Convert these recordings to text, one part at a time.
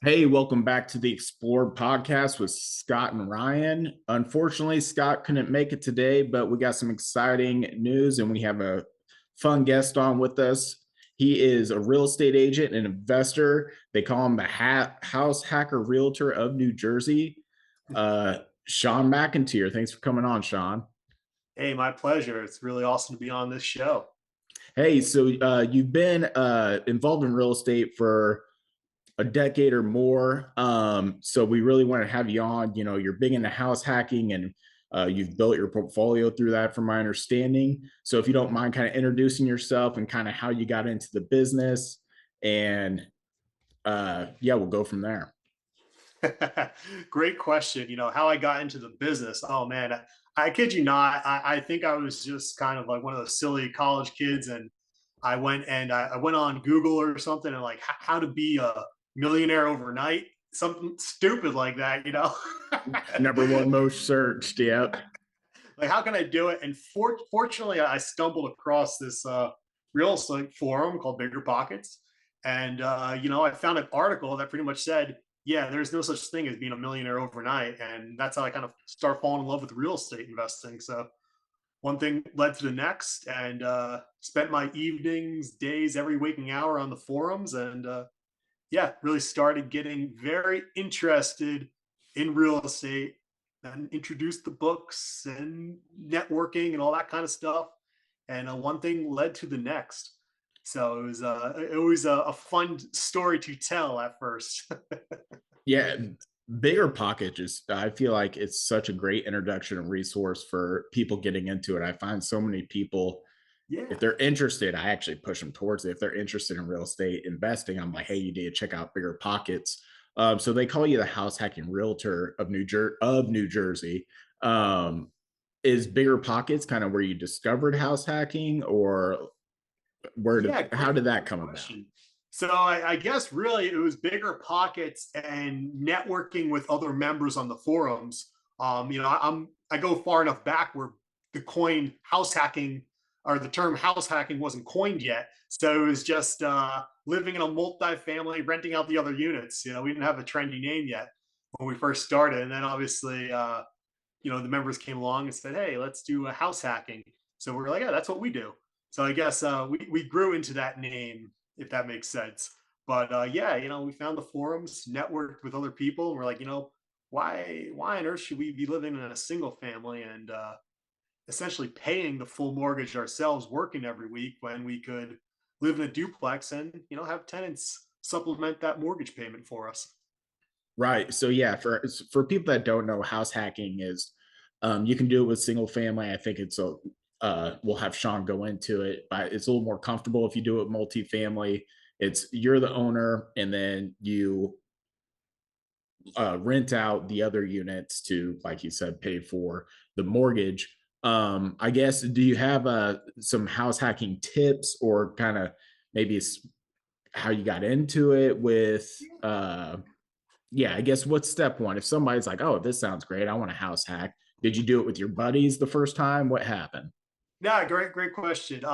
Hey, welcome back to the Xplor podcast with Scott and Ryan. Unfortunately, Scott couldn't make it today, but we got some exciting news and we have a fun guest on with us. He is a real estate agent and investor. They call him the house hacker realtor of New Jersey. Uh, Shawn McEnteer. Thanks for coming on, Shawn. Hey, my pleasure. It's really awesome to be on this show. Hey, so you've been involved in real estate for a decade or more. So we really want to have you on. You know, you're big into house hacking and you've built your portfolio through that, from my understanding. So if you don't mind kind of introducing yourself and kind of how you got into the business, and yeah, we'll go from there. Great question. How I got into the business. Oh man, I kid you not. I think I was just kind of like one of those silly college kids, and I went on Google or something, and like how to be a millionaire overnight, something stupid like that. Number one most searched. Yep. Like how can I do it? And fortunately, I stumbled across this real estate forum called Bigger Pockets, and I found an article that pretty much said, yeah, there's no such thing as being a millionaire overnight, and that's how I kind of start falling in love with real estate investing. So one thing led to the next, and spent my evenings, days, every waking hour on the forums, and yeah, really started getting very interested in real estate and introduced the books and networking and all that kind of stuff. And one thing led to the next. So it was a fun story to tell at first. Yeah. Bigger Pocket, just I feel like it's such a great introduction and resource for people getting into it. I find so many people, if Yeah. they're interested, I actually push them towards it. If they're interested in real estate investing, I'm like, hey, you need to check out Bigger Pockets. So they call you the house hacking realtor of New Jersey. Um, is Bigger Pockets kind of where you discovered house hacking, or Yeah, how great, did that great come about? question. So I guess really it was Bigger Pockets and networking with other members on the forums. I go far enough back where the coin house hacking or the term house hacking wasn't coined yet. So it was just living in a multi-family, renting out the other units. We didn't have a trendy name yet when we first started, and then obviously the members came along and said, "Hey, let's do a house hacking." So we're like, "Yeah, that's what we do." So I guess we grew into that name, if that makes sense. But yeah, we found the forums, networked with other people, and we're like, why on earth should we be living in a single family and essentially paying the full mortgage ourselves, working every week when we could live in a duplex and have tenants supplement that mortgage payment for us. Right. So yeah, for people that don't know, house hacking is you can do it with single family. I think it's a we'll have Sean go into it, but it's a little more comfortable if you do it multifamily. It's you're the owner, and then you rent out the other units to, like you said, pay for the mortgage. I guess, do you have some house hacking tips, or kind of maybe it's how you got into it with yeah, I guess what's step one? If somebody's like, oh, this sounds great, I want a house hack. Did you do it with your buddies the first time? What happened? Yeah, great question.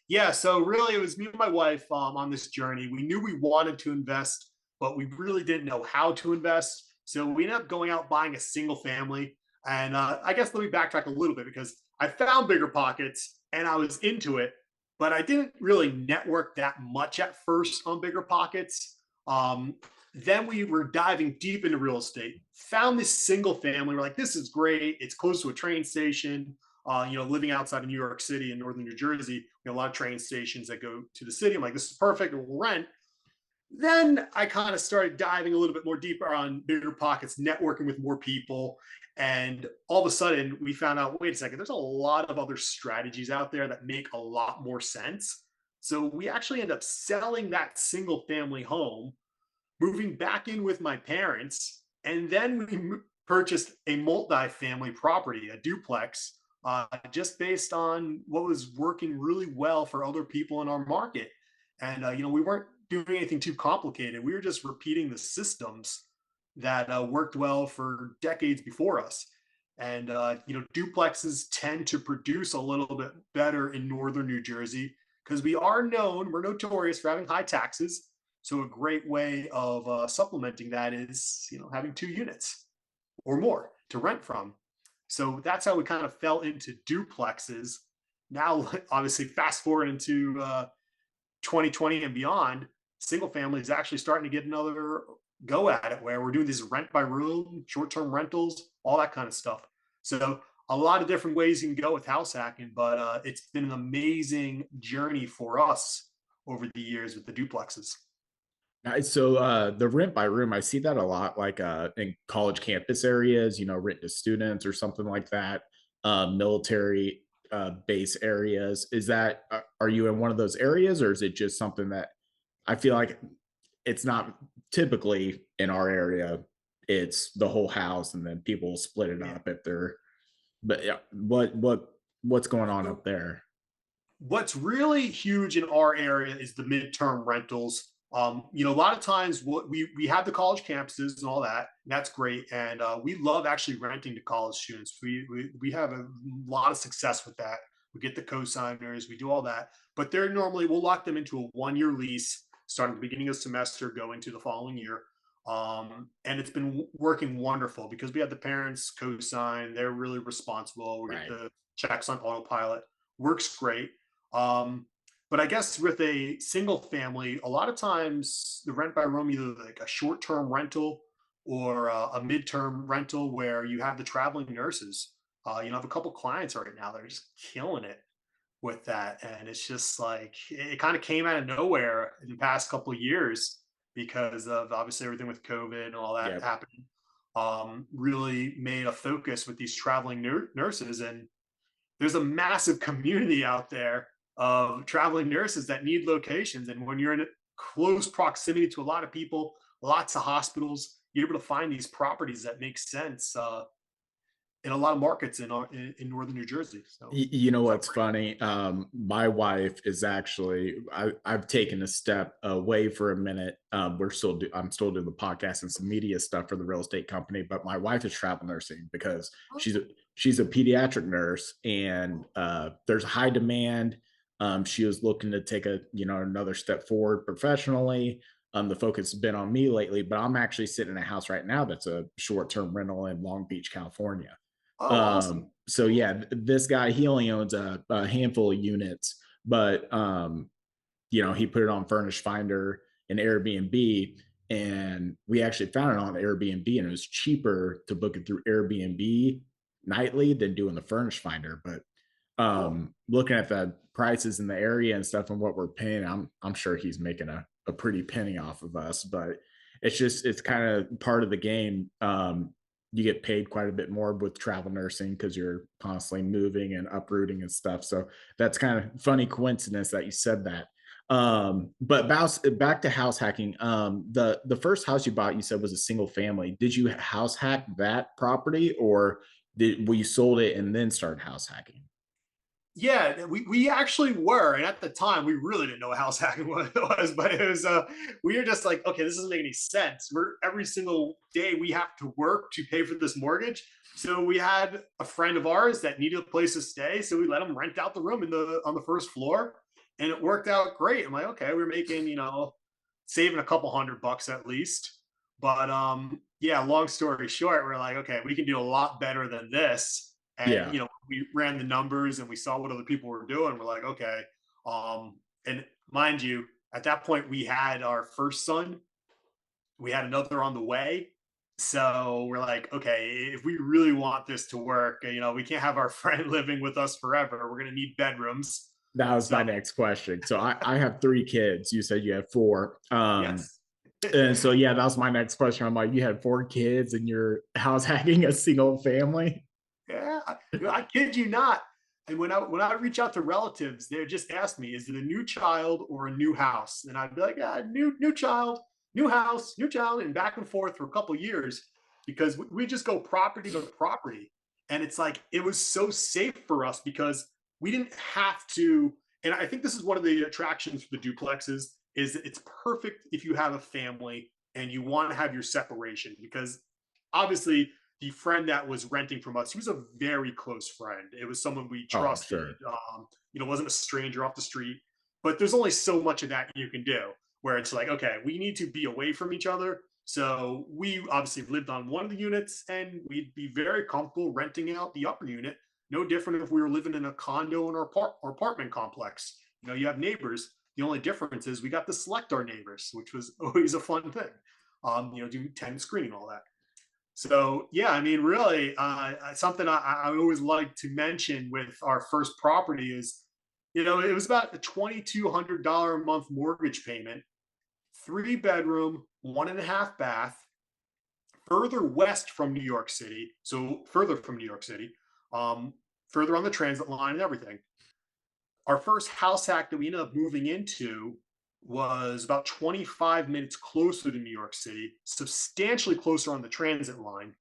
Yeah, so really, it was me and my wife on this journey. We knew we wanted to invest, but we really didn't know how to invest. So we ended up going out buying a single family. And I guess let me backtrack a little bit because I found Bigger Pockets and I was into it, but I didn't really network that much at first on Bigger Pockets. Then we were diving deep into real estate, found this single family. We're like, this is great. It's close to a train station. Living outside of New York City and northern New Jersey, we have a lot of train stations that go to the city. I'm like, this is perfect. We'll rent. Then I kind of started diving a little bit more deeper on Bigger Pockets, networking with more people. And all of a sudden, we found out, wait a second, there's a lot of other strategies out there that make a lot more sense. So we actually end up selling that single family home, moving back in with my parents, and then we purchased a multi-family property, a duplex, just based on what was working really well for other people in our market. And we weren't doing anything too complicated. We were just repeating the systems that worked well for decades before us. And duplexes tend to produce a little bit better in northern New Jersey because we're notorious for having high taxes. So a great way of supplementing that is, having 2 units or more to rent from. So that's how we kind of fell into duplexes. Now, obviously, fast forward into 2020 and beyond, single family is actually starting to get another go at it where we're doing this rent by room, short term rentals, all that kind of stuff. So, a lot of different ways you can go with house hacking, but it's been an amazing journey for us over the years with the duplexes. So the rent by room, I see that a lot, like in college campus areas, rent to students or something like that. Military base areas. Is that are you in one of those areas, or is it just something that I feel like it's not typically in our area? It's the whole house, and then people split it Yeah. up if they're. But yeah, what's going on So up there? what's really huge in our area is the midterm rentals. A lot of times what we have the college campuses and all that, and that's great. And we love actually renting to college students. We have a lot of success with that. We get the co-signers, we do all that, but they're normally we'll lock them into a 1 year lease, starting at the beginning of the semester, going to the following year. And it's been working wonderful because we have the parents co-sign, they're really responsible. We get Right. the checks on autopilot, works great. um, but I guess with a single family, a lot of times the rent by room, either like a short term rental or a midterm rental where you have the traveling nurses. I have a couple clients right now that are just killing it with that. And it's just like it kind of came out of nowhere in the past couple of years because of obviously everything with COVID and all that Yep. happening. Really made a focus with these traveling nurses. And there's a massive community out there of traveling nurses that need locations. And when you're in close proximity to a lot of people, lots of hospitals, you're able to find these properties that make sense in a lot of markets in northern New Jersey. So You know it's out what's great. funny? My wife is actually I've taken a step away for a minute. I'm still doing the podcast and some media stuff for the real estate company, but my wife is travel nursing because she's a pediatric nurse, and there's high demand. She was looking to take another step forward professionally. The focus has been on me lately, but I'm actually sitting in a house right now that's a short term rental in Long Beach, California. Oh, awesome. So yeah, this guy, he only owns a handful of units, but he put it on Furnish Finder and Airbnb, and we actually found it on Airbnb, and it was cheaper to book it through Airbnb nightly than doing the Furnish Finder. But Cool. looking at the prices in the area and stuff and what we're paying, I'm sure he's making a pretty penny off of us. But it's kind of part of the game. You get paid quite a bit more with travel nursing because you're constantly moving and uprooting and stuff. So that's kind of funny coincidence that you said that. But back to house hacking. The first house you bought, you said was a single family. Did you house hack that property, or we sold it and then started house hacking? Yeah, we actually were, and at the time we really didn't know what house hacking was, but it was we were just like, okay, this doesn't make any sense. We're every single day we have to work to pay for this mortgage. So we had a friend of ours that needed a place to stay, so we let him rent out the room on the first floor, and it worked out great. I'm like, okay, we're making, saving a couple $100 at least. But yeah, long story short, we're like, okay, we can do a lot better than this. And Yeah. we ran the numbers and we saw what other people were doing. We're like, okay. And mind you, at that point we had our first son, we had another on the way. So we're like, okay, if we really want this to work, we can't have our friend living with us forever. We're gonna need bedrooms. That was So my next question. So I have 3 kids. You said you have four. yes. And so yeah, that was my next question. I'm like, you had 4 kids and you're house hacking a single family? Yeah, I kid you not. And when I reach out to relatives, they just ask me, "Is it a new child or a new house?" And I'd be like, "Yeah, new child, new house, new child," and back and forth for a couple of years because we just go property to property, and it's like it was so safe for us because we didn't have to. And I think this is one of the attractions for the duplexes is that it's perfect if you have a family and you want to have your separation because obviously the friend that was renting from us, he was a very close friend. It was someone we Oh, trusted. sure. Wasn't a stranger off the street. But there's only so much of that you can do. where it's like, okay, we need to be away from each other. So we obviously lived on one of the units, and we'd be very comfortable renting out the upper unit. No different if we were living in a condo or apartment complex. You have neighbors. The only difference is we got to select our neighbors, which was always a fun thing. Do tenant screening, all that. So yeah, I mean, really, something I always like to mention with our first property is, it was about a $2,200 a month mortgage payment, 3 bedroom, 1.5 bath, further west from New York City, so further from New York City, um, further on the transit line and everything. Our first house hack that we ended up moving into was about 25 minutes closer to New York City, substantially closer on the transit line.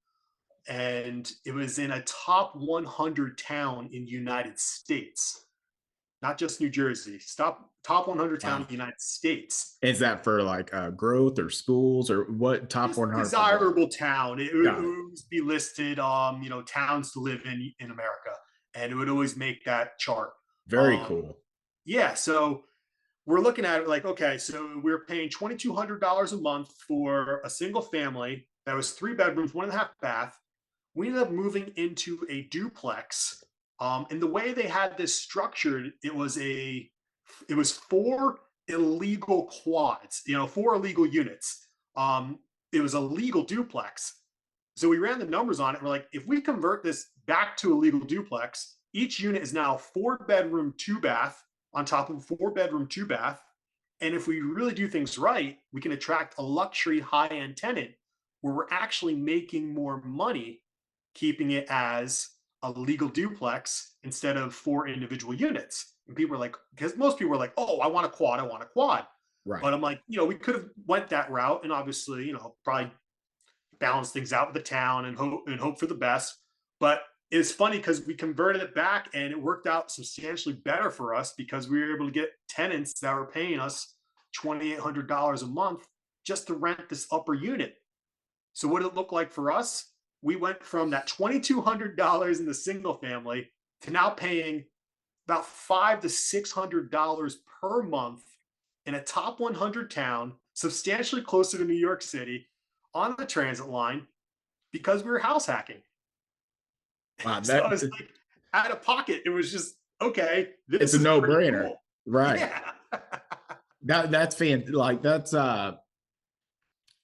And it was in a top 100 town in the United States, not just New Jersey. Top 100 town Wow. in the United States. Is that for like growth or schools or what? Top Just 100 for what? desirable town. It Got it. would be listed, towns to live in America, and it would always make that chart. Very Um, cool. yeah, so we're looking at it like, okay, so we're paying $2,200 a month for a single family that was 3 bedrooms, 1.5 bath. We ended up moving into a duplex. And the way they had this structured, it was four illegal quads, four illegal units. It was a legal duplex. So we ran the numbers on it. We're like, if we convert this back to a legal duplex, each unit is now 4 bedroom, 2 bath on top of a 4 bedroom, 2 bath. And if we really do things right, we can attract a luxury high end tenant where we're actually making more money keeping it as a legal duplex instead of four individual units. And people are like, because most people are like, oh, I want a quad, I want a quad. Right. But I'm like, we could have went that route and obviously, probably balance things out with the town and hope for the best. But it's funny because we converted it back and it worked out substantially better for us because we were able to get tenants that were paying us $2,800 a month just to rent this upper unit. So what did it look like for us? We went from that $2,200 in the single family to now paying about $500 to $600 per month in a top 100 town, substantially closer to New York City, on the transit line because we were house hacking. Wow. So I was like, out of pocket, it was just okay. It's This a is no pretty brainer. cool. Right. Yeah. That's like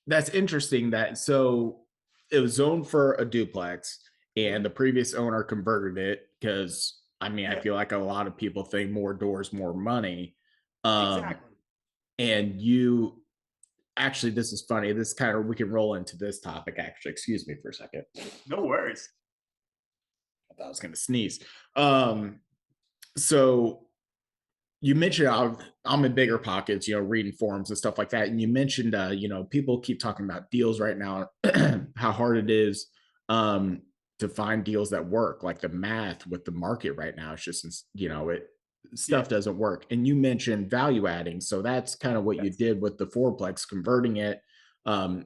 that's interesting that so it was zoned for a duplex and the previous owner converted it because I mean I Yeah. feel like a lot of people think more doors more money. um Exactly. and you actually, this is funny, this kind of we can roll into this topic actually, excuse me for a second. No worries. I thought I was going to sneeze. So you mentioned I'm in bigger pockets, reading forums and stuff like that. And you mentioned, people keep talking about deals right now, how hard it is to find deals that work. Like the math with the market right now, it's just, it Yeah. stuff doesn't work. And you mentioned value adding, so that's kind of what you Yes. did with the fourplex, converting it. Um,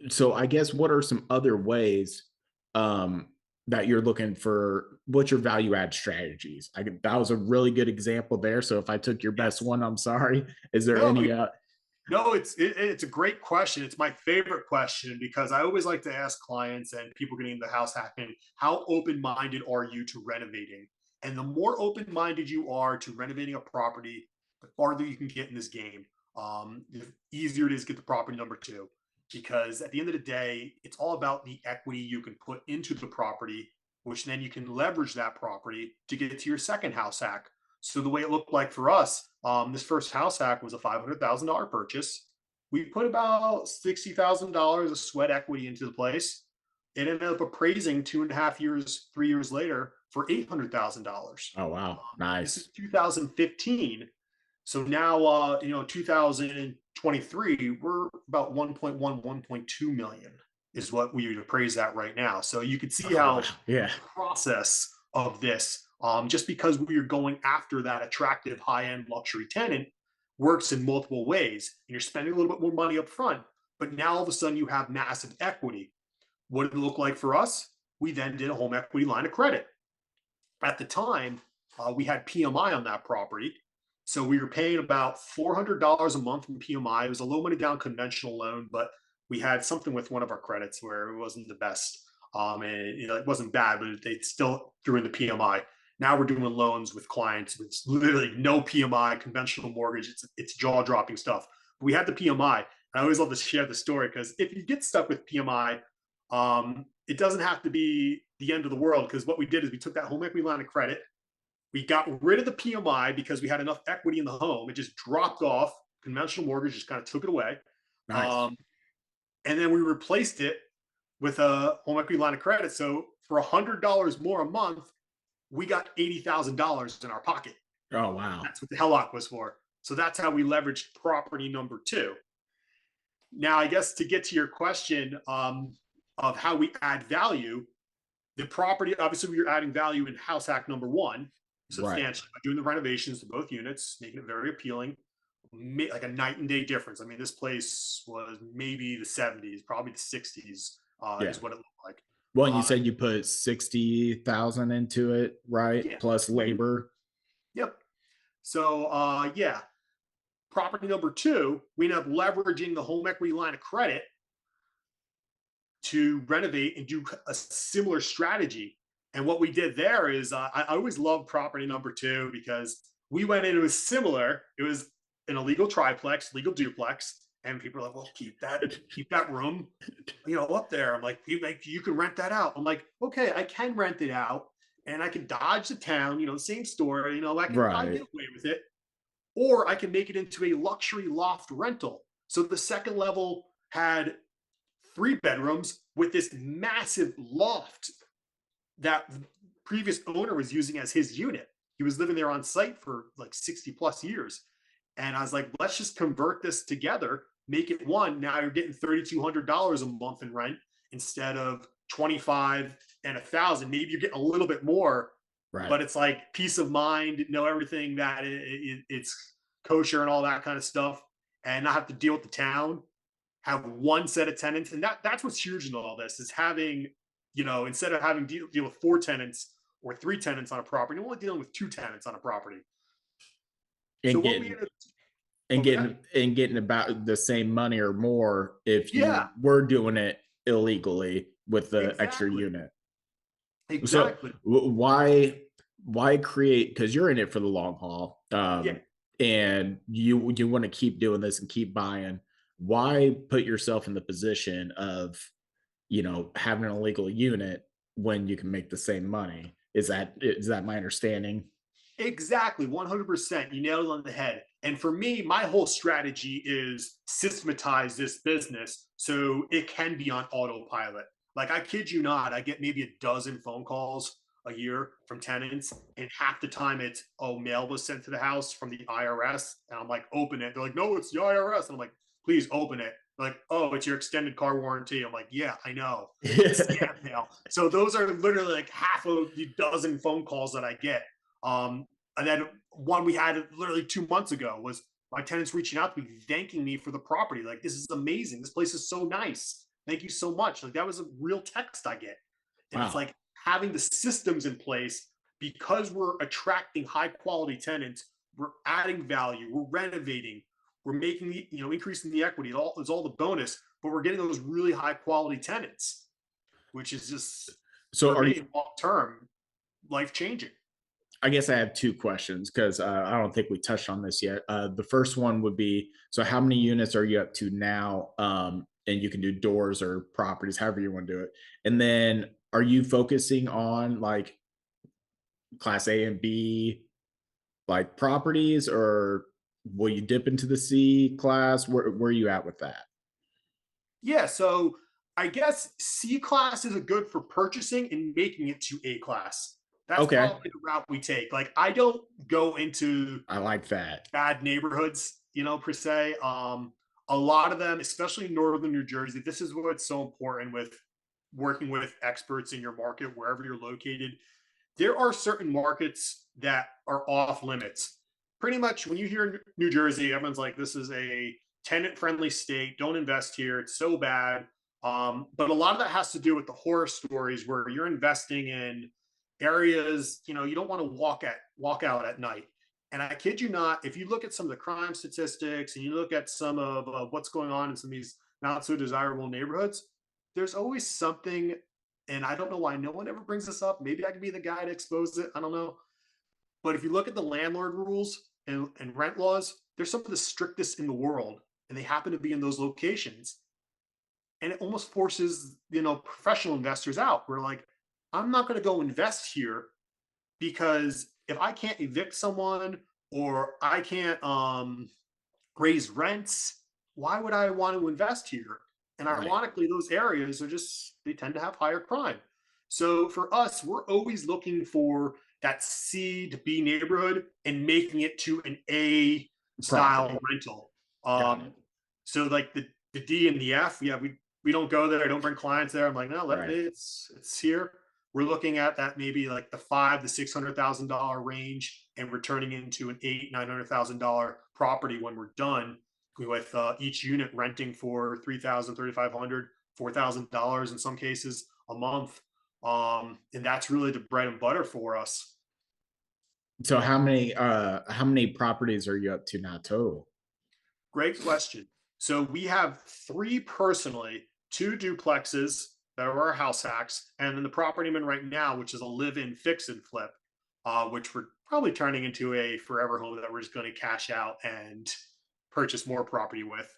so I guess what are some other ways um, that you're looking for? What's your value add strategies? That was a really good example there. So if I took your best Yes. one, I'm sorry. Is there No, any? no, it's a great question. It's my favorite question because I always like to ask clients and people getting into house hacking, how open minded are you to renovating? And the more open minded you are to renovating a property, the farther you can get in this game. The easier it is to get the property number two. Because at the end of the day, it's all about the equity you can put into the property, which then you can leverage that property to get to your second house hack. So the way it looked like for us, this first house hack was a $500,000 purchase. We put about $60,000 of sweat equity into the place. It ended up appraising 2.5 years, 3 years later for $800,000. Oh wow, This is nice. 2015. So now, 2023, we're about 1.1, 1.2 million is what we would appraise that right now. So you could see Oh wow, how yeah, the process of this, just because we are going after that attractive high-end luxury tenant, works in multiple ways. And you're spending a little bit more money up front, but now all of a sudden you have massive equity. What did it look like for us? We then did a home equity line of credit. At the time, we had PMI on that property. So we were paying about $400 a month in PMI. It was a low money down conventional loan, but we had something with one of our credits where it wasn't the best. And it wasn't bad, but they still threw in the PMI. Now we're doing loans with clients with literally no PMI, conventional mortgage. It's jaw dropping stuff. We had the PMI. I always love to share the story because if you get stuck with PMI, it doesn't have to be the end of the world. Because what we did is we took that home equity line of credit, we got rid of the PMI because we had enough equity in the home. It just dropped off. Conventional mortgage just kind of took it away. Nice. And then we replaced it with a home equity line of credit. So for $100 more a month, we got $80,000 in our pocket. Oh, wow. That's what the HELOC was for. So that's how we leveraged property number two. Now, I guess to get to your question of how we add value, the property, obviously, we were adding value in house hack number one, substantially, by doing the renovations to both units, making it very appealing, like a night and day difference. I mean, this place was maybe the 70s, probably the 60s is what it looked like. Well, you said you put 60,000 into it, right? Yeah. Plus labor. Yep. So yeah, property number two, we end up leveraging the home equity line of credit to renovate and do a similar strategy. And what we did there is I always loved property number two because we went in, it was similar. It was an illegal triplex, legal duplex. And people are like, well, keep that room, up there. I'm like, you can rent that out. I'm like, okay, I can rent it out and I can dodge the town, the same story, I can probably get away with it. Or I can make it into a luxury loft rental. So the second level had 3 bedrooms with this massive loft that the previous owner was using as his unit. He was living there on site for like 60 plus years. And I was like, let's just convert this together, make it one. Now you're getting $3,200 a month in rent instead of 25 and 1,000. Maybe you're getting a little bit more, but it's like peace of mind, know everything that it's kosher and all that kind of stuff, and not have to deal with the town. Have one set of tenants, and that's what's huge in all this is having, instead of having deal with 4 tenants or 3 tenants on a property, you're only dealing with 2 tenants on a property. And So getting about the same money or more if you were doing it illegally with the extra unit. Exactly. So why create, because you're in it for the long haul, and you want to keep doing this and keep buying. Why put yourself in the position of having an illegal unit when you can make the same money? Is that my understanding? Exactly, 100%. You nailed it on the head. And for me, my whole strategy is systematize this business so it can be on autopilot. Like, I kid you not, I get maybe a dozen phone calls a year from tenants, and half the time it's, mail was sent to the house from the IRS. And I'm like, open it. They're like, no, it's the IRS. And I'm like, please open it. They're like, oh, it's your extended car warranty. I'm like, yeah, I know. It's scam mail. So those are literally like half of the dozen phone calls that I get. And then one we had literally 2 months ago was my tenants reaching out to me, thanking me for the property. Like, this is amazing. This place is so nice. Thank you so much. Like, that was a real text I get. And it's like having the systems in place, because we're attracting high quality tenants, we're adding value, we're renovating, we're making the, increasing the equity. It's all the bonus, but we're getting those really high quality tenants, which is just, so for me, long term, life changing. I guess I have 2 questions because I don't think we touched on this yet. The first one would be, so how many units are you up to now? And you can do doors or properties, however you want to do it. And then are you focusing on like class A and B, like properties, or will you dip into the C class? Where are you at with that? Yeah, so I guess C class is a good for purchasing and making it to A class. That's probably the route we take. Like, I don't go into I like that bad neighborhoods, per se. A lot of them, especially in northern New Jersey, this is what's so important with working with experts in your market, wherever you're located. There are certain markets that are off limits. Pretty much when you hear New Jersey, everyone's like, this is a tenant friendly state. Don't invest here. It's so bad. But a lot of that has to do with the horror stories where you're investing in areas, you don't want to walk out at night. And I kid you not, if you look at some of the crime statistics and you look at some of what's going on in some of these not so desirable neighborhoods, there's always something. And I don't know why no one ever brings this up. Maybe I could be the guy to expose it. I don't know. But if you look at the landlord rules and rent laws, they're some of the strictest in the world. And they happen to be in those locations. And it almost forces, professional investors out. We're like, I'm not going to go invest here because if I can't evict someone or I can't raise rents, why would I want to invest here? And Right. ironically, those areas are they tend to have higher crime. So for us, we're always looking for that C to B neighborhood and making it to an A style Property. rental. Got it. So like the D and the F, yeah, we don't go there. I don't bring clients there. I'm like, no, Right. it's here. We're looking at that maybe like the $500,000 to $600,000 range and returning into an $900,000 property when we're done, with each unit renting for $3,000, $3,500, $4,000 in some cases a month. And that's really the bread and butter for us. So how many properties are you up to now total? Great question. So we have three personally, two duplexes that are our house hacks, and then the property I'm in right now, which is a live-in fix and flip, which we're probably turning into a forever home that we're just going to cash out and purchase more property with.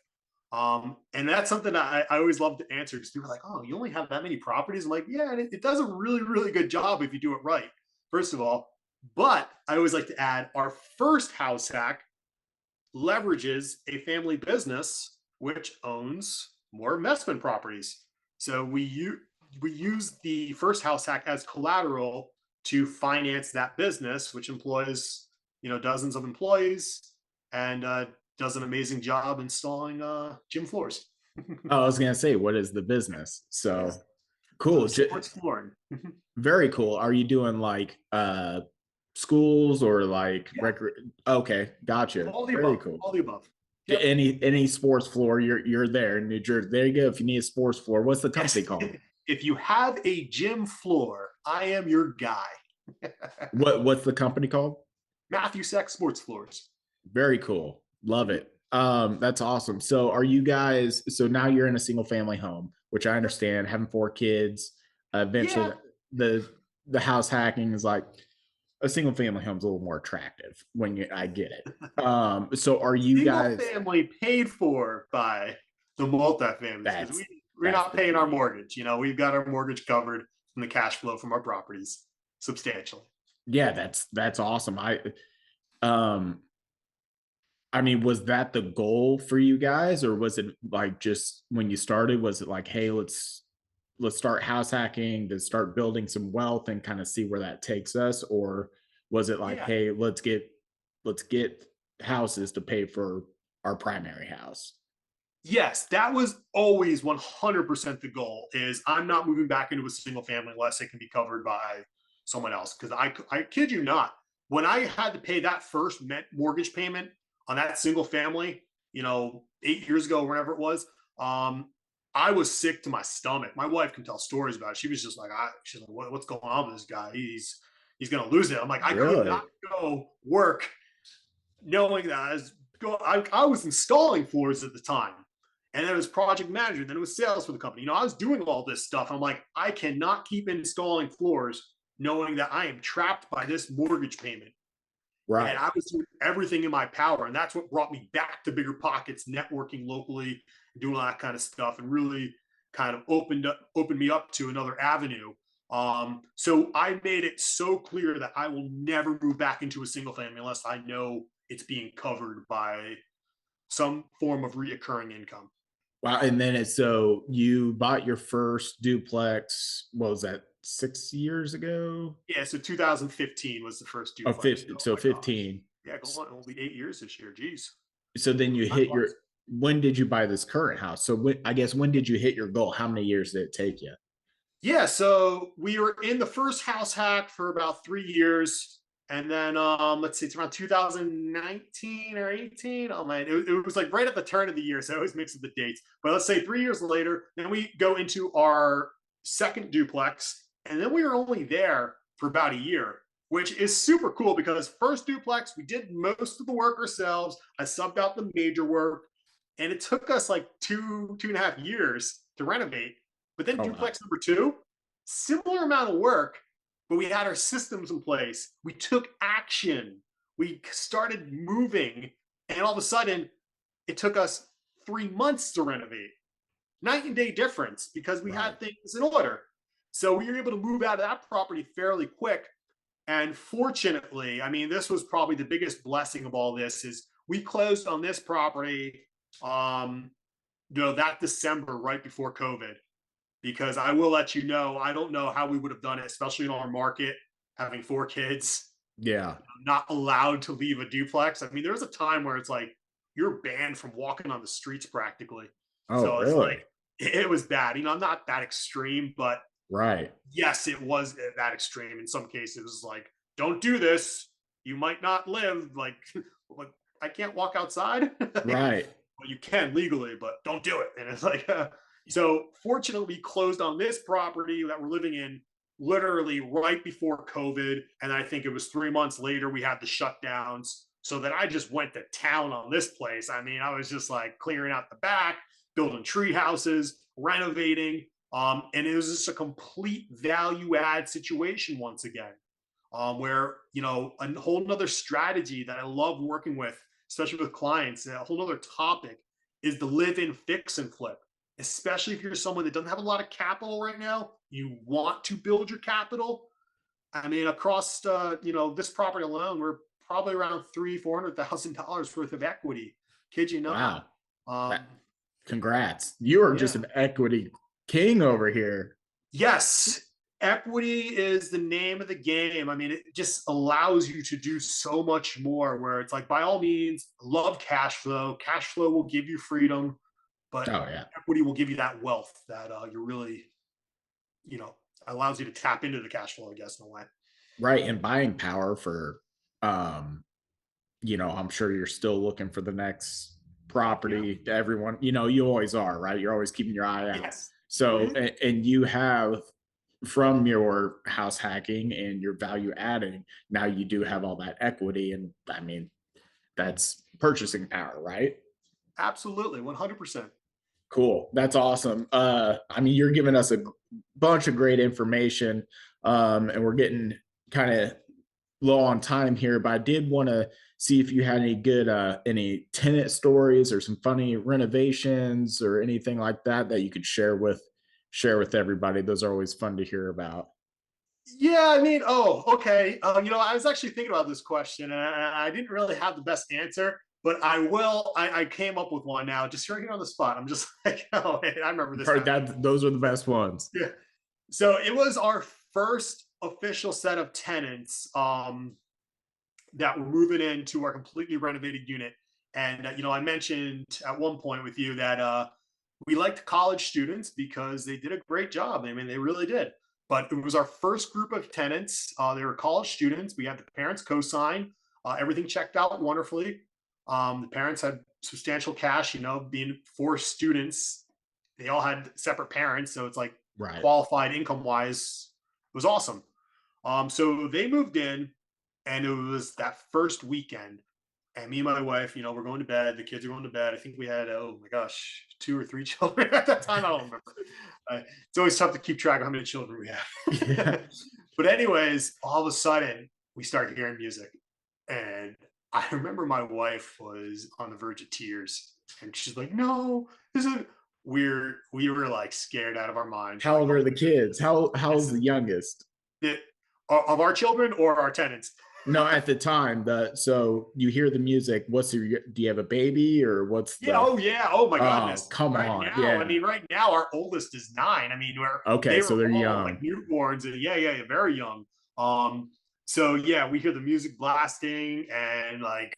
And that's something that I always love to answer because people are like, "Oh, you only have that many properties?" I'm like, "Yeah, and it does a really, really good job if you do it right." First of all, but I always like to add our first house hack leverages a family business which owns more investment properties. So we use the first house hack as collateral to finance that business, which employs dozens of employees and does an amazing job installing gym floors. Oh, I was gonna say, what is the business? Yes, So cool. sports flooring. Very cool. Are you doing like schools or like Yeah, rec? Okay, gotcha. all the Very above, cool. all the above. Yep. Any sports floor, you're there in New Jersey. There you go. If you need a sports floor, what's the company Yes. called? If you have a gym floor, I am your guy. What's the company called? Matthew Sex Sports Floors. Very cool. Love Mhm. it. That's awesome. So are you guys, so now you're in a single family home, which I Yep. understand, having four kids, eventually Yeah. the house hacking is like a single family home's a little more attractive when I get it. So are you Single guys family paid for by the multifamilies because that's we're that's not the paying our key. mortgage. We've got our mortgage covered from the cash flow from our properties substantially. Yeah, that's awesome. Um I mean, was that the goal for you guys, or was it like just when you started, was it like, hey, let's start house hacking to start building some wealth and kind of see where that takes us? Or was it like, Yeah. hey, let's get houses to pay for our primary house? Yes, that was always 100% the goal. Is I'm not moving back into a single family unless it can be covered by someone else. Because I kid you not, when I had to pay that first mortgage payment on that single family, 8 years ago, whenever it was, I was sick to my stomach. My wife can tell stories about it. She was just like, she's like, what's going on with this guy? He's gonna lose it. I'm like, I could not Really? go work knowing that I was installing floors at the time. And then it was project manager, then it was sales for the company. I was doing all this stuff. I'm like, I cannot keep installing floors knowing that I am trapped by this mortgage payment. And Right. I was doing everything in my power. And that's what brought me back to Bigger Pockets, networking locally, doing all that kind of stuff, and really kind of opened me up to another avenue. So I made it so clear that I will never move back into a single family unless I know it's being covered by some form of reoccurring income. Wow. And then it's so you bought your first duplex, what was that, 6 years ago? Yeah, so 2015 was the first Oh, duplex. Oh so my gosh. 15. Yeah, go on. It'll be 8 years this year. Geez. So then you Time hit flies. when did you buy this current house? So I guess when did you hit your goal? How many years did it take you? Yeah, so we were in the first house hack for about 3 years. And then let's see, it's around 2019 or 18. Oh man, it was like right at the turn of the year. So I always mix up the dates. But let's say 3 years later, then we go into our second duplex. And then we were only there for about a year. which is super cool because first duplex, we did most of the work ourselves. I subbed out the major work, and it took us like 2.5 years to renovate. But then Oh wow. duplex number two, similar amount of work, but we had our systems in place. We took action. We started moving, and all of a sudden, it took us 3 months to renovate. Night and day difference because we Right. had things in order. So we were able to move out of that property fairly quick. And fortunately, I mean, this was probably the biggest blessing of all this is we closed on this property, um, that December right before COVID. Because I will let you know, I don't know how we would have done it, especially in our market, having 4 kids, Yeah. not allowed to leave a duplex. I mean, there was a time where it's like you're banned from walking on the streets practically. Oh, So it's like really? it was bad. I'm not that extreme, but Right. yes, it was that extreme. In some cases, it was like, don't do this. You might not live. Like, like I can't walk outside. Like, Right. well, you can legally, but don't do it. And it's like, so fortunately, we closed on this property that we're living in literally right before COVID. And I think it was 3 months later, we had the shutdowns. So that I just went to town on this place. I mean, I was just like clearing out the back, building tree houses, renovating. And it was just a complete value add situation once again, where, a whole nother strategy that I love working with, especially with clients, a whole nother topic is the live in fix and flip. Especially if you're someone that doesn't have a lot of capital right now, you want to build your capital. I mean, across this property alone, we're probably around $300,000-400,000 worth of equity. Kid you not. Wow. That, Um, congrats. You are just yeah. an equity king over here. Yes, equity is the name of the game. I mean, it just allows you to do so much more. Where it's like, by all means, love cash flow. Cash flow will give you freedom, but Oh yeah. equity will give you that wealth that you're really, allows you to tap into the cash flow, I guess, in a way. Right. And buying power for um I'm sure you're still looking for the next Yeah. property to everyone, you always are, right? You're always keeping your eye out. Yes. So, Mhm. and you have from your house hacking and your value adding, now you do have all that equity. And I mean, that's purchasing power, right? Absolutely, 100%. Cool. That's awesome. I mean, you're giving us a bunch of great information, and we're getting kind of low on time here, but I did want to see if you had any good any tenant stories or some funny renovations or anything like that that you could share with everybody. Those are always fun to hear about. Yeah, I mean, oh, okay. I was actually thinking about this question, and I didn't really have the best answer, but I will. I came up with one now, just right here on the spot. I'm just like, oh, hey, I remember this Probably happening. that those are the best ones. Yeah. So it was our first official set of tenants that were moving into our completely renovated unit, and I mentioned at one point with you that we liked college students because they did a great job. I mean, they really did. But it was our first group of tenants. They were college students. We had the parents co-sign. Everything checked out wonderfully. The parents had substantial cash. Being 4 students, they all had separate parents, so it's like Right. qualified income wise, it was awesome. So they moved in, and it was that first weekend, and me and my wife, we're going to bed. The kids are going to bed. I think we had, oh my gosh, 2 or 3 children at that time. I don't remember. It's always tough to keep track of how many children we Yeah. have. But anyways, all of a sudden we started hearing music, and I remember my wife was on the verge of tears, and she's like, "No, this is." We were like scared out of our minds. We're How like, old "Oh are the my goodness, kids? How's this is the youngest? it." Of our children or our tenants? No, at the time, the so you hear the music. Do you have a baby or what's Yeah. the? Oh, yeah. Oh my Oh, goodness. come Right on. now, I Yeah. mean, right now, our oldest is 9. I mean, where Okay, they so were they're all like young. newborns, and yeah, yeah, yeah, very young. Um, so yeah, we hear the music blasting, and like,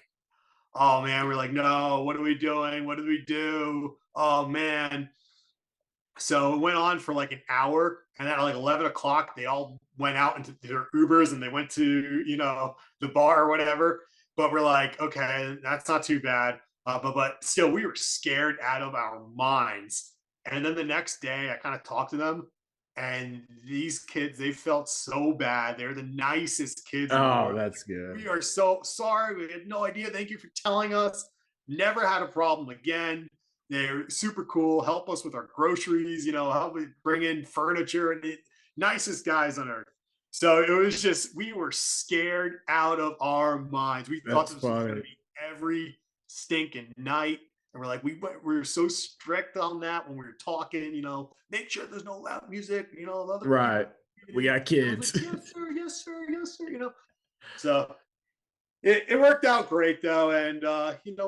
oh man, we're like, no, what are we doing? What do we do? Oh man. So it went on for like an hour, and then at like 11 o'clock, they all went out into their Ubers and they went to the bar or whatever. But we're like, okay, that's not too bad. But still, we were scared out of our minds. And then the next day, I kind of talked to them, And these kids, they felt so bad. They're the nicest kids in the Oh, world. that's good. We are so sorry. We had no idea. Thank you for telling us. Never had a problem again. They're super cool. Help us with our groceries, help me bring in furniture and nicest guys on earth. So it was just, we were scared out of our minds. We thought That's this was going funny. to be every stinking night. And we're like, we were so strict on that when we were talking, make sure there's no loud music, other people. Right. We got I was like, kids. yes, sir, yes, sir, yes, sir, So it worked out great though. And,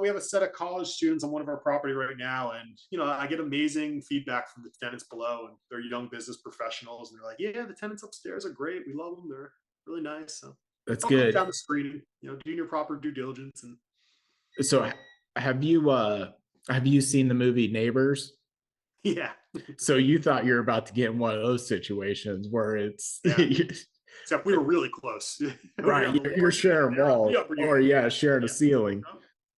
we have a set of college students on one of our property right now. And, I get amazing feedback from the tenants below, and they're young business professionals. And they're like, yeah, the tenants upstairs are great. We love them. They're really nice. So That's I'll come good. down the screening, doing your proper due diligence. And So have you seen the movie Neighbors? yeah, So you thought you were about to get in one of those situations where it's yeah. Except we were really close. We were right, on the you're lower unit, sharing they're on the walls, upper or unit. yeah, sharing a Yeah. ceiling.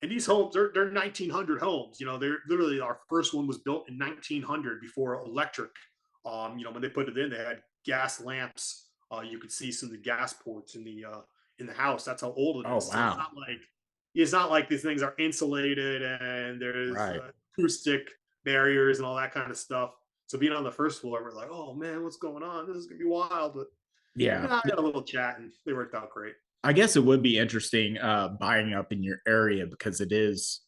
And these homes, they're 1900 homes. They're literally, our first one was built in 1900 before electric. When they put it in, they had gas lamps. You could see some of the gas ports in the house. That's how old it Oh is. So wow. it's not like these things are insulated and there's Right. acoustic barriers and all that kind of stuff. So being on the first floor, we're like, oh man, what's going on? This is gonna be wild. But Yeah. I had a little chat and they worked out great. I guess it would be interesting buying up in your area because it is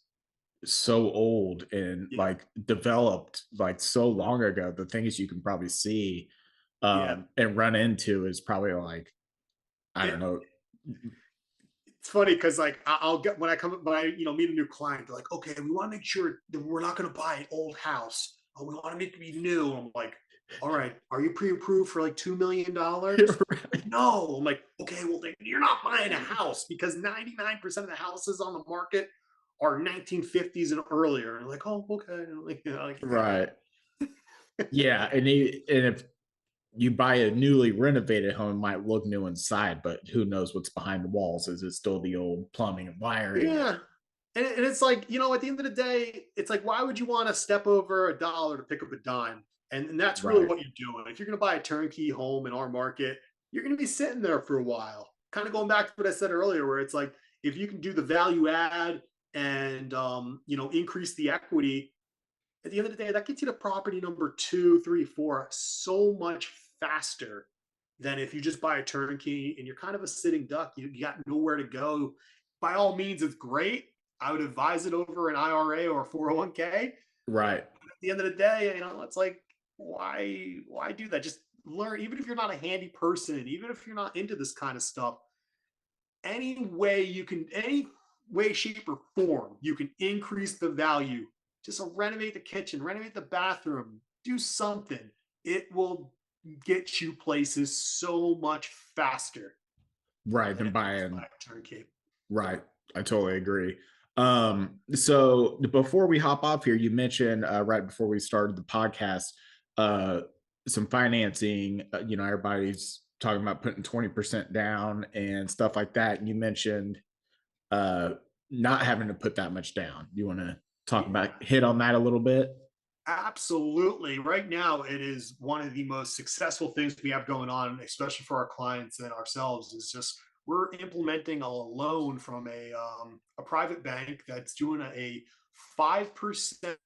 so old and Yeah, like developed like so long ago. The things you can probably see yeah. and run into is probably like, I don't It, know. it's funny because like I'll get when I meet a new client, they're like, okay, we want to make sure that we're not going to buy an old house. We want to make it be new. I'm like, all right, are you pre-approved for like $2 million? Right. No. I'm like, okay, well then you're not buying a house because 99% of the houses on the market are 1950s and earlier. And I'm like, oh, okay. And I'm like, Right. Yeah. And if you buy a newly renovated home, it might look new inside, but who knows what's behind the walls? Is it still the old plumbing and wiring? yeah. And it's like, at the end of the day, it's like, why would you want to step over a dollar to pick up a dime? And that's really Right. what you're doing. If you're going to buy a turnkey home in our market, you're going to be sitting there for a while. Kind of going back to what I said earlier, where it's like, if you can do the value add and, increase the equity, at the end of the day, that gets you to property number two, three, four so much faster than if you just buy a turnkey and you're kind of a sitting duck. You got nowhere to go. By all means, it's great. I would advise it over an IRA or a 401k. But Right. at the end of the day, it's like, why do that? Just learn, even if you're not a handy person, even if you're not into this kind of stuff, any way, shape, or form, you can increase the value. Just renovate the kitchen, renovate the bathroom, do something. It will get you places so much faster Right. than Than if you just buy buying. a turnkey. Right. I totally agree. So before we hop off here, you mentioned right before we started the podcast, uh, some financing. Everybody's talking about putting 20% down and stuff like that. And you mentioned uh, not having to put that much down. You want to Yeah. hit on that a little bit? Absolutely. Right now, it is one of the most successful things we have going on, especially for our clients and ourselves. Is just we're implementing a loan from a private bank that's doing a 5%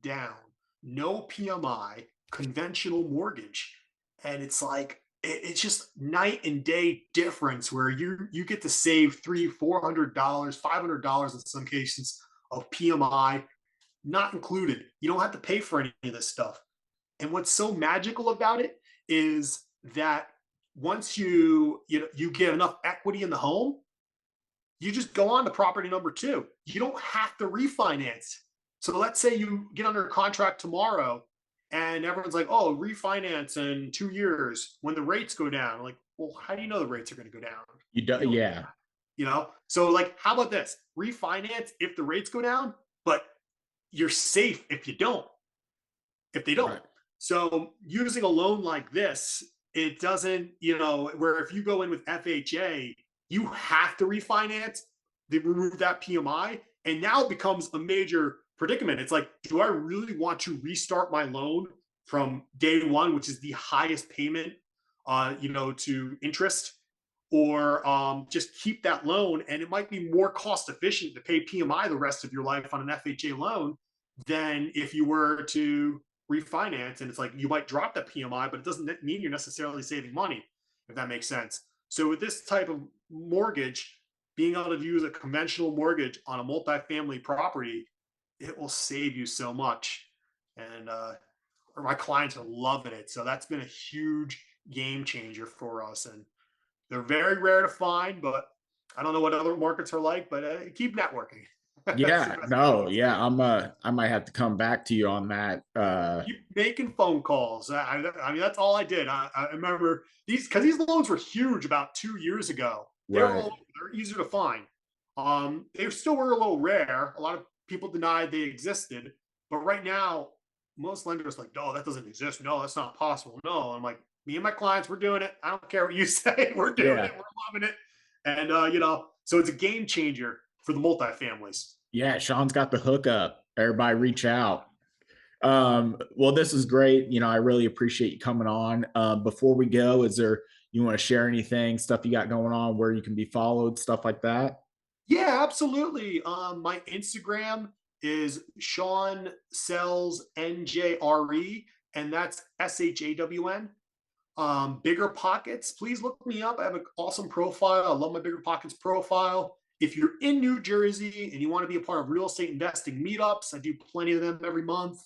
down, no PMI, conventional mortgage, and it's like it's just night and day difference where you get to save $300, $400, $500 in some cases of PMI not included. You don't have to pay for any of this stuff. And what's so magical about it is that once you get enough equity in the home, you just go on to property number two. You don't have to refinance. So let's say you get under contract tomorrow and everyone's like, oh, refinance in 2 years when the rates go down. I'm like, well, how do you know the rates are going to go down? You do, You don't know yeah. that. So like, how about this? Refinance if the rates go down, but you're safe if they don't. Right. So using a loan like this, it doesn't, where if you go in with FHA, you have to refinance, they remove that PMI, and now it becomes a major predicament. It's like, do I really want to restart my loan from day one, which is the highest payment, to interest, or just keep that loan. And it might be more cost efficient to pay PMI the rest of your life on an FHA loan than if you were to refinance. And it's like you might drop the PMI, but it doesn't mean you're necessarily saving money, if that makes sense. So with this type of mortgage, being able to use a conventional mortgage on a multifamily property, it will save you so much. And my clients are loving it. So that's been a huge game changer for us. And they're very rare to find, but I don't know what other markets are like, but keep networking. That's the Yeah, best thing I no, would yeah, say. I might have to come back to you on that. Keep making phone calls. I mean, that's all I did. I remember these because these loans were huge about 2 years ago. Right. They're easier to find. They still were a little rare. A lot of people denied they existed, but right now, most lenders are like, no, that doesn't exist. No, that's not possible. No, I'm like, me and my clients, we're doing it. I don't care what you say. We're doing Yeah. it. We're loving it. And so it's a game changer for the multifamilies. Yeah, Sean's got the hookup. Everybody reach out. Well, this is great. I really appreciate you coming on. Before we go, is there you want to share anything, stuff you got going on, where you can be followed, stuff like that? Yeah, absolutely. My Instagram is Shawn Sells NJRE, and that's SHAWN. Bigger Pockets, please look me up. I have an awesome profile. I love my Bigger Pockets profile. If you're in New Jersey and you want to be a part of real estate investing meetups, I do plenty of them every month.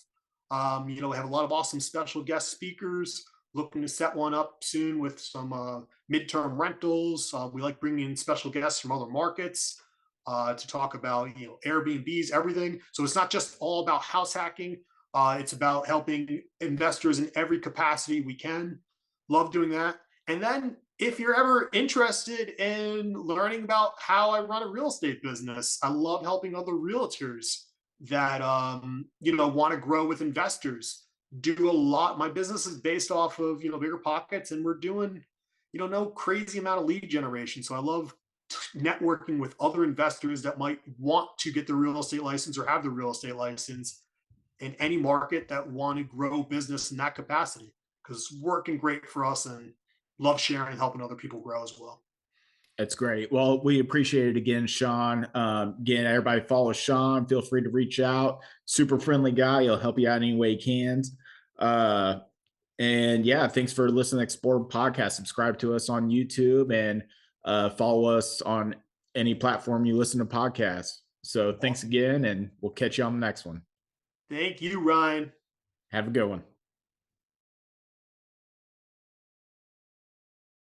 We have a lot of awesome special guest speakers. Looking to set one up soon with some midterm rentals. We like bringing in special guests from other markets to talk about Airbnbs, everything. So it's not just all about house hacking. It's about helping investors in every capacity we can. Love doing that. And then if you're ever interested in learning about how I run a real estate business, I love helping other realtors that want to grow with investors. Do a lot. My business is based off of Bigger Pockets, and we're doing no crazy amount of lead generation. So I love networking with other investors that might want to get the real estate license or have the real estate license in any market that want to grow business in that capacity, because it's working great for us, and love sharing and helping other people grow as well. That's great. Well, we appreciate it again, Sean. Again, everybody follow Sean. Feel free to reach out. Super friendly guy. He'll help you out any way he can. Uh, and yeah, thanks for listening to Xplor Podcast. Subscribe to us on YouTube and follow us on any platform you listen to podcasts. So thanks Awesome. again, and we'll catch you on the next one. Thank you, Ryan. Have a good one.